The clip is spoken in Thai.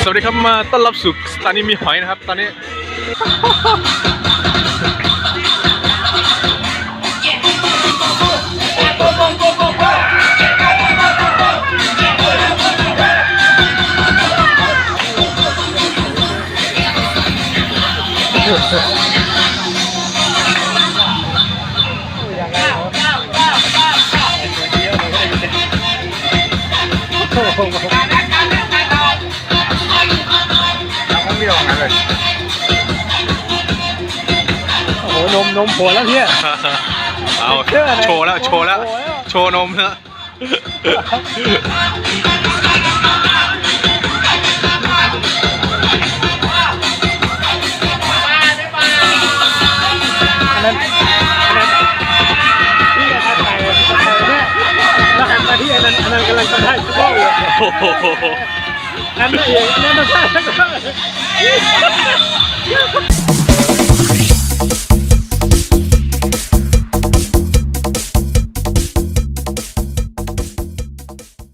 สวัสดีครับมาต้อนรับสู่สถานีมีหอยนะครับตอนนี้โอ้โหนมผัวแล้วเนี่ยเอาโชว์แล้วโชว์นมแล้วอันนั้นที่จะถ่ายเนี่ยแล้วหันมาที่อันนั้นกำลังทำท่าชิโก้อยู่อันนั้นเองอันนั้นทำท่าชิโก้